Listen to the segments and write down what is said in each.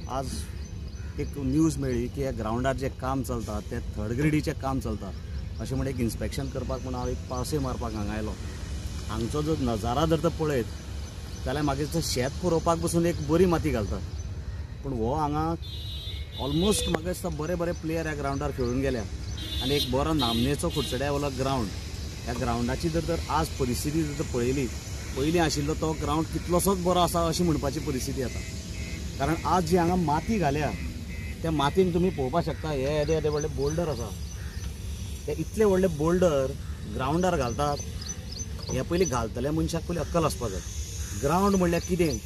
आज एक न्यूज मेळ्ळी की ह्या ग्राउंडार जे काम चलता ते थर्ड ग्रेडीचे काम चलता अशें म्हणून एक इन्स्पेक्शन करपाक म्हणून हांव एक पावसे मारपाक हांगा आयलो। हांगचो जर नजारा जर तर पळयत जाल्यार मागीर थंय शेत पुरोवपाक बसून एक बरी माती घालता, पूण हो हांगा ऑलमोस्ट म्हाका दिसता बरे बरे प्लेयर ह्या ग्राउंडार खेळून गेल्या आनी एक बरो नामनेचो कुडचड्यावालो ग्राउंड। ह्या ग्राउंडाची जर तर आज परिस्थिती जर तर पळयली, पयलीं आशिल्लो तो ग्राउंड कितलोसोच बरो आसा अशी म्हणपाची परिस्थिती आता। कारण आज जी हांगा माती घाल्या त्या मातयेन तुमी पळोवपाक शकता हे येदे येदे व्हडले बोल्डर आसा, ते इतले व्हडले बोल्डर ग्राउंडार घालतात। हे पयलीं घालतल्या मनशाक पयलीं अक्कल आसपाक जाय। ग्राउंड म्हणल्यार कितें,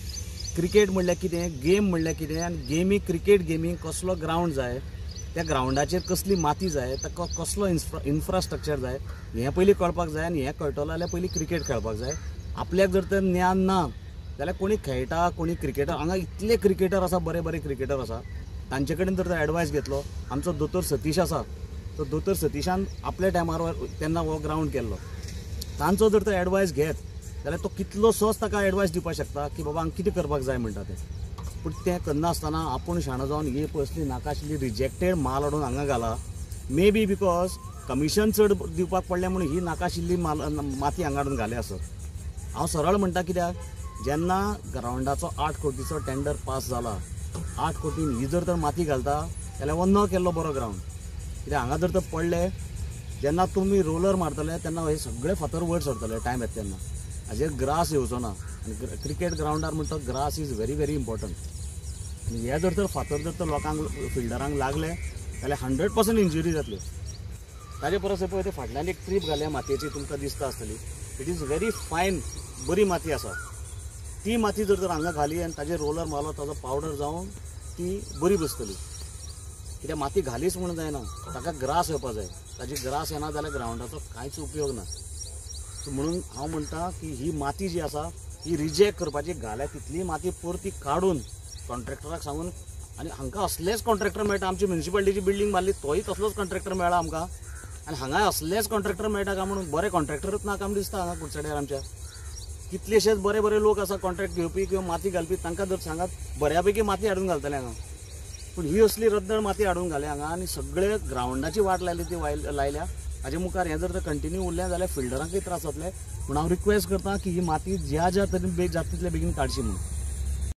क्रिकेट म्हणल्यार कितें, गेम म्हणल्यार कितें, आनी गेमीक क्रिकेट गेमीक कसलो ग्राउंड जाय, त्या ग्राउंडाचेर कसली माती जाय, ताका कसलो इन्फ्रास्ट्रक्चर जाय हें पयलीं कळपाक जाय। आनी हें कळटलो जाल्यार पयलीं क्रिकेट खेळपाक जाय। आपल्याक जर तर ज्ञान ना जाल्यार कोणी खेळटा, कोणी क्रिकेटर, हांगा इतले क्रिकेटर आसा, बरे बरे क्रिकेटर आसा, तांचे कडेन जर एडवायस घेतलो। आमचो दोतोर सतीश आसा, तो दोतोर सतीशान आपल्या टायमार तेन्ना हो ग्राउंड केल्लो, तांचो जर तर एडवायस घेत जाल्यार तो कितलोसोच ताका एडवायस दिवपाक शकता की बाबा हांगा कितें करपाक जाय म्हणटा तें। पूण तें करनासतना आपूण शाणो जावन ही कसली नाका आशिल्ली रिजेक्टेड माल हाडून हांगा घाला। मे बी बिकॉज कमिशन चड दिवपाक पडलें म्हणून ही नाका आशिल्ली माती हांगा हाडून घाले आसत। हांव सरळ म्हणटा कित्याक जेन्ना ग्राउंडाचो 8 कोटीचो टेंडर पास जाला, 8 कोटीन ही जर तर माती घालता जाल्यार हो न केल्लो बरो ग्राउंड। कित्याक हांगा जर तर पडले जेन्ना तुमी रोलर मारतले तेन्ना हे सगळे फातर वयर सरतले टायम येता तेन्ना, हाजेर ग्रास येवचो ना। आनी क्रिकेट ग्राउंडार म्हणटा grass is very very important. आनी हे जर तर फातर जर तर लोकांक फिल्डरांक लागले जाल्यार 100% इंजुरी जातली। ताजे परस पळय ते फाटल्यान एक ट्रीप घाल्या मातयेची तुमकां दिसता आसतली, इट इज व्हेरी फायन, बरी माती आसा। ती माती जर तर हांगा घाली आनी ताजेर रोलर मारलो ताजो पावडर जावन ती बरी बसतली। कित्याक माती घालीच म्हणून जायना, ताका ग्रास येवपाक जाय। ताजी ग्रास येना जाल्यार ग्राउंडाचो कांयच उपयोग ना। म्हणून हांव म्हणटा की ही माती जी आसा ही रिजेक्ट करपाची, घाल्या तितली माती परती काडून कॉन्ट्रॅक्टराक सांगून, आनी हांकां असलेच कॉन्ट्रॅक्टर मेळटा। आमची म्युनिसिपालिटीची बिल्डींग बांदली तोय तसलोच कॉन्ट्रॅक्टर मेळ्ळा आमकां, आनी हांगा असलेच कॉन्ट्रॅक्टर मेळटा काय म्हणून बरे कॉन्ट्रॅक्टरच ना काम दिसता हांगा कुडचड्यार आमच्या। कितलेशेच बरे बरे लोक आसा कॉन्ट्रॅक्ट घेवपी किंवा माती घालपी, तांकां जर सांगात बऱ्यापैकी माती हाडून घालतले हांगा, पूण ही असली रद्दड माती हाडून घाले हांगा आनी सगळे ग्राउंडाची वाट लायली ती लायल्या। हाजे मुखार हें जर तर कंटिन्यू उरलें जाल्यार फिल्डरांकय त्रास जातले। पूण हांव रिक्वेस्ट करता की ही माती ज्या तरेन जाता तितले बेगीन काडची म्हणून।